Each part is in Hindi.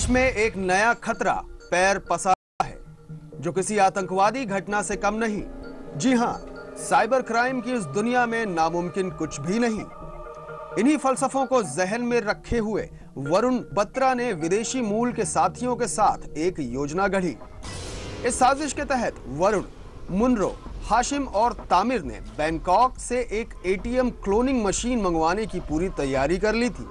देश में एक नया खतरा पैर पसारा है, जो किसी आतंकवादी घटना से कम नहीं। जी हां, साइबर क्राइम की इस दुनिया में नामुमकिन कुछ भी नहीं। इन्हीं फलसफों को जहन में रखे हुए वरुण बत्रा ने विदेशी मूल के साथियों के साथ एक योजना गढ़ी। इस साजिश के तहत वरुण, मुनरो, हाशिम और तामिर ने बैंकॉक से एक एटीएम क्लोनिंग मशीन मंगवाने की पूरी तैयारी कर ली थी।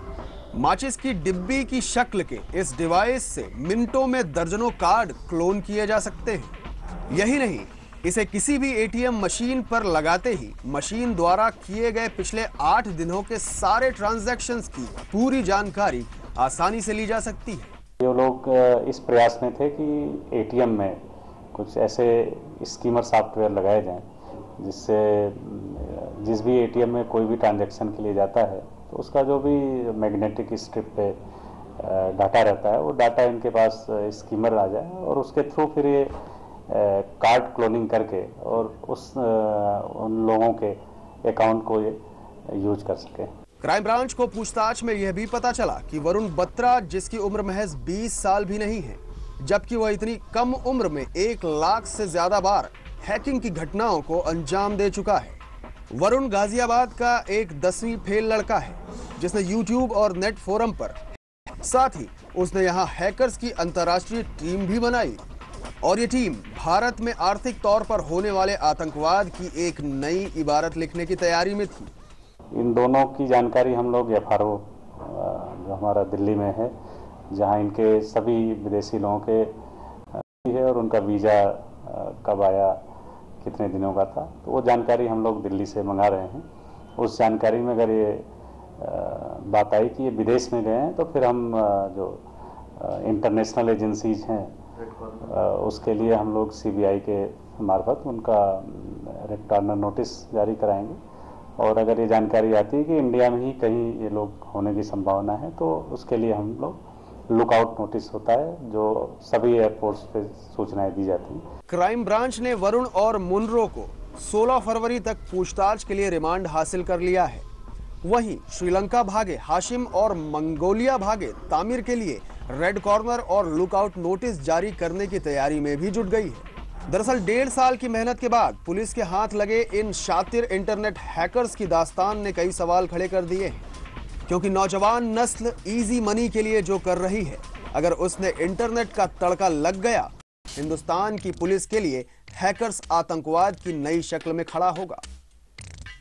माचिस की डिब्बी की शक्ल के इस डिवाइस से मिनटों में दर्जनों कार्ड क्लोन किए जा सकते हैं। यही नहीं, इसे किसी भी एटीएम मशीन पर लगाते ही मशीन द्वारा किए गए पिछले 8 दिनों के सारे ट्रांजैक्शंस की पूरी जानकारी आसानी से ली जा सकती है। ये लोग इस प्रयास में थे कि एटीएम में कुछ ऐसे स्कीमर सॉफ्टवेयर लगाए जाएं जिससे जिस भी एटीएम में कोई भी ट्रांजैक्शन के लिए जाता है तो उसका जो भी मैग्नेटिक स्ट्रिप पे डाटा रहता है वो डाटा इनके पास स्कीमर आ जाए और उसके थ्रू फिर ये कार्ड क्लोनिंग करके और उन लोगों के अकाउंट को ये यूज कर सके। क्राइम ब्रांच को पूछताछ में यह भी पता चला कि वरुण बत्रा, जिसकी उम्र महज 20 साल भी नहीं है, जबकि वह इतनी कम उम्र में 1 लाख से ज्यादा बार हैकिंग की घटनाओं को अंजाम दे चुका है। वरुण गाजियाबाद का एक 10वीं फेल लड़का है, जिसने यूट्यूब और नेट फोरम पर, साथ ही उसने यहाँ हैकर्स की अंतर्राष्ट्रीय टीम भी बनाई और ये टीम भारत में आर्थिक तौर पर होने वाले आतंकवाद की एक नई इबारत लिखने की तैयारी में थी। इन दोनों की जानकारी हम लोग FRO जो हमारा दिल्ली में है, जहां इनके सभी विदेशी लोगों के है और उनका वीज़ा कब आया, कितने दिनों का था, तो वो जानकारी हम लोग दिल्ली से मंगा रहे हैं। उस जानकारी में अगर ये बात आई कि ये विदेश में गए हैं तो फिर हम जो इंटरनेशनल एजेंसीज हैं उसके लिए हम लोग CBI के मार्फत उनका रेड कॉर्नर नोटिस जारी कराएंगे और अगर ये जानकारी आती है कि इंडिया में ही कहीं ये लोग होने की संभावना है तो उसके लिए हम लोग लुकआउट नोटिस होता है जो सभी एयरपोर्ट्स पे सूचनाएं दी जाती हैं। क्राइम ब्रांच ने वरुण और मुनरो को 16 फरवरी तक पूछताछ के लिए रिमांड हासिल कर लिया है। वहीं श्रीलंका भागे हाशिम और मंगोलिया भागे तामिर के लिए रेड कॉर्नर और लुकआउट नोटिस जारी करने की तैयारी में भी जुट गई है। दरअसल 1.5 साल की मेहनत के बाद पुलिस के हाथ लगे इन शातिर इंटरनेट हैकर्स की दास्तान ने कई सवाल खड़े कर दिए हैं, क्योंकि नौजवान नस्ल इजी मनी के लिए जो कर रही है, अगर उसने इंटरनेट का तड़का लग गया, हिंदुस्तान की पुलिस के लिए हैकर्स आतंकवाद की नई शक्ल में खड़ा होगा।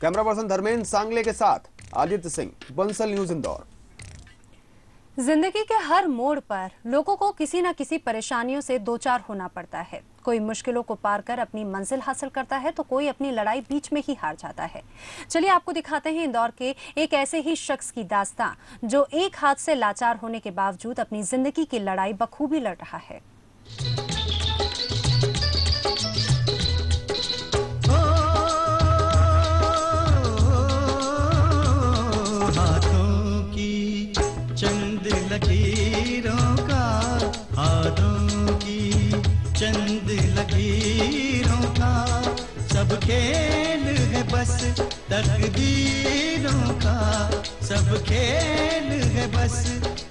कैमरा पर्सन धर्मेंद्र सांगले के साथ आदित्य सिंह, बंसल न्यूज, इंदौर। जिंदगी के हर मोड़ पर लोगों को किसी न किसी परेशानियों से दो चार होना पड़ता है। कोई मुश्किलों को पार कर अपनी मंजिल हासिल करता है तो कोई अपनी लड़ाई बीच में ही हार जाता है। चलिए आपको दिखाते हैं इंदौर के एक ऐसे ही शख्स की दास्तां जो एक हाथ से लाचार होने के बावजूद अपनी जिंदगी की लड़ाई बखूबी लड़ रहा है। लकीरों का, हाथों की चंद लकीरों का, सब खेल है बस तकदीरों का, सब खेल है बस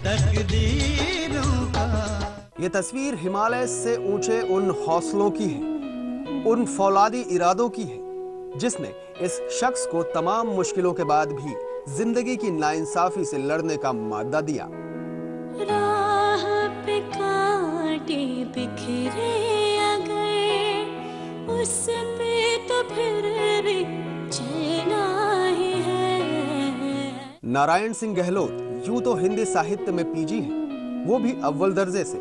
तकदीरों का। ये तस्वीर हिमालय से ऊंचे उन हौसलों की है, उन फौलादी इरादों की है, जिसने इस शख्स को तमाम मुश्किलों के बाद भी जिंदगी की नाइंसाफी से लड़ने का मादा दिया। राह पे कांटे बिखरे अगर उस पे तो फिर भी चैना ही है। नारायण सिंह गहलोत यूं तो हिंदी साहित्य में PG हैं, वो भी अव्वल दर्जे से।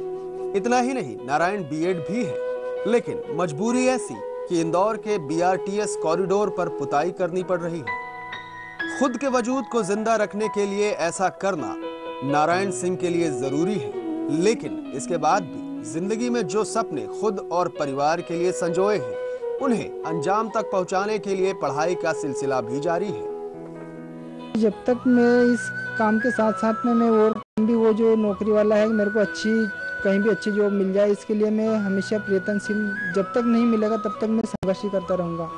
इतना ही नहीं, नारायण B.Ed भी है, लेकिन मजबूरी ऐसी कि इंदौर के BRTS कॉरिडोर पर पुताई करनी पड़ रही है। खुद के वजूद को जिंदा रखने के लिए ऐसा करना नारायण सिंह के लिए जरूरी है, लेकिन इसके बाद भी जिंदगी में जो सपने खुद और परिवार के लिए संजोए हैं, उन्हें अंजाम तक पहुंचाने के लिए पढ़ाई का सिलसिला भी जारी है। जब तक मैं इस काम के साथ साथ में मैं और भी वो जो नौकरी वाला है, मेरे को कहीं भी अच्छी जॉब मिल जाए, इसके लिए मैं हमेशा प्रयत्नशील, जब तक नहीं मिलेगा तब तक मैं संघर्ष करता रहूँगा।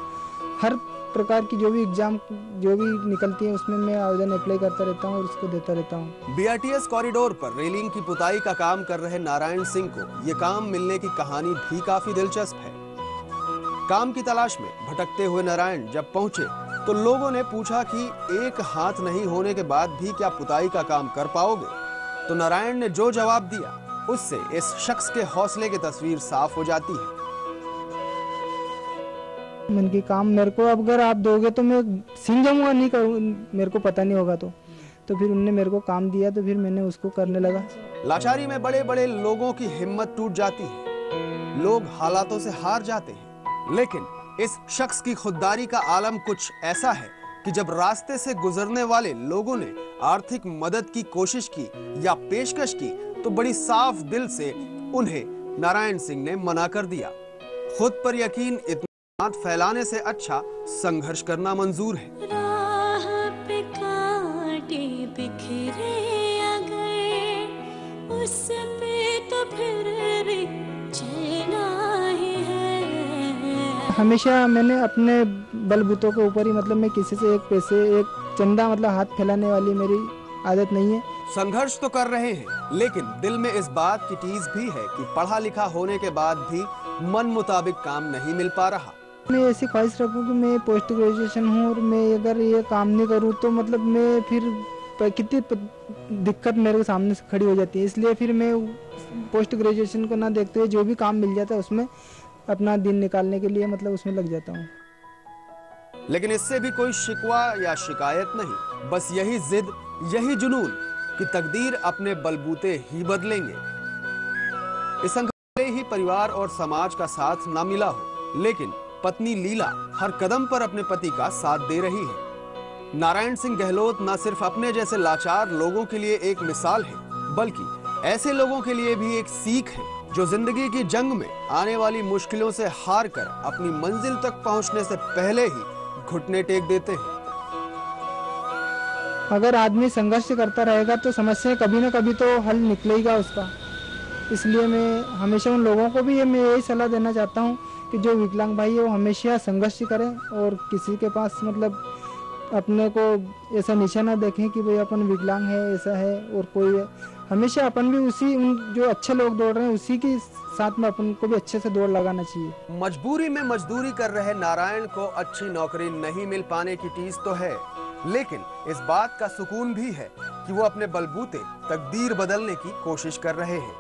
हर प्रकार की जो भी एग्जाम जो भी निकलती है उसमें मैं आवेदन अप्लाई करता रहता हूँ और उसको देता रहता हूँ। बीआरटीएस कॉरिडोर पर रेलिंग की पुताई का काम कर रहे नारायण सिंह को ये काम मिलने की कहानी भी काफी दिलचस्प है। काम की तलाश में भटकते हुए नारायण जब पहुंचे तो लोगों ने पूछा कि एक हाथ नहीं होने के बाद भी क्या पुताई का काम कर पाओगे? तो नारायण ने जो जवाब दिया उससे इस शख्स के हौसले की तस्वीर साफ हो जाती है। मन की काम मेरे को अगर आप दोगे तो मैं सीख जाऊंगा, नहीं करूँ मेरे को पता नहीं होगा तो फिर उनने मेरे को काम दिया तो फिर मैंने उसको करने लगा। लाचारी में बड़े बड़े लोगों की हिम्मत टूट जाती है, लोग हालातों से हार जाते हैं, लेकिन इस शख्स की खुददारी का आलम कुछ ऐसा है कि जब रास्ते से गुजरने वाले लोगों ने आर्थिक मदद की कोशिश की या पेशकश की तो बड़ी साफ दिल से उन्हें नारायण सिंह ने मना कर दिया। खुद पर यकीन इतना हाथ फैलाने से अच्छा संघर्ष करना मंजूर है। राह पे कांटे बिखरे अगर उस पे तो फिर भी चलना ही है। हमेशा मैंने अपने बलबूतों के ऊपर ही मतलब मैं किसी से एक पैसे एक चंदा मतलब हाथ फैलाने वाली मेरी आदत नहीं है। संघर्ष तो कर रहे हैं लेकिन दिल में इस बात की टीस भी है कि पढ़ा लिखा होने के बाद भी मन मुताबिक काम नहीं मिल पा रहा। मैं ऐसी ख्वाहिश रखूं कि मैं पोस्ट ग्रेजुएशन हूं और मैं अगर ये काम नहीं करूं तो मतलब मैं फिर कितनी दिक्कत मेरे सामने से खड़ी हो जाती है, इसलिए फिर मैं पोस्ट ग्रेजुएशन को ना देखते हुए जो भी काम मिल जाता है उसमें अपना दिन निकालने के लिए मतलब उसमें लग जाता हूँ। लेकिन इससे भी कोई शिकवा या शिकायत नहीं, बस यही जिद यही जुनून कि तकदीर अपने बलबूते ही बदलेंगे। इस संघर्ष ही परिवार और समाज का साथ ना मिला हो, लेकिन पत्नी लीला हर कदम पर अपने पति का साथ दे रही है। नारायण सिंह गहलोत न सिर्फ अपने जैसे लाचार लोगों के लिए एक मिसाल है, बल्कि ऐसे लोगों के लिए भी एक सीख है जो जिंदगी की जंग में आने वाली मुश्किलों से हार कर अपनी मंजिल तक पहुंचने से पहले ही घुटने टेक देते हैं। अगर आदमी संघर्ष करता रहेगा तो समस्या कभी ना कभी तो हल निकलेगा उसका। इसलिए मैं हमेशा उन लोगों को भी मैं यही सलाह देना चाहता हूँ कि जो विकलांग भाई है वो हमेशा संघर्ष करें और किसी के पास मतलब अपने को ऐसा निशाना देखें कि भाई अपन विकलांग है ऐसा है और कोई हमेशा अपन भी उसी उन जो अच्छे लोग दौड़ रहे हैं उसी के साथ में अपन को भी अच्छे से दौड़ लगाना चाहिए। मजबूरी में मजदूरी कर रहे नारायण को अच्छी नौकरी नहीं मिल पाने की टीस तो है, लेकिन इस बात का सुकून भी है कि वो अपने बलबूते तकदीर बदलने की कोशिश कर रहे हैं।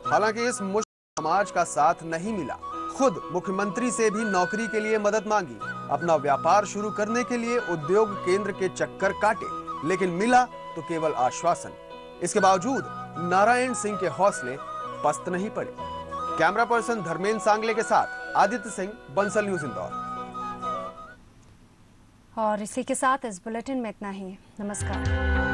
हालांकि इस मुश्किल समाज का साथ नहीं मिला, खुद मुख्यमंत्री से भी नौकरी के लिए मदद मांगी, अपना व्यापार शुरू करने के लिए उद्योग केंद्र के चक्कर काटे, लेकिन मिला तो केवल आश्वासन। इसके बावजूद नारायण सिंह के हौसले पस्त नहीं पड़े। कैमरा पर्सन धर्मेंद्र सांगले के साथ आदित्य सिंह, बंसल न्यूज इंदौर। और इसी के साथ इस बुलेटिन में इतना ही। नमस्कार।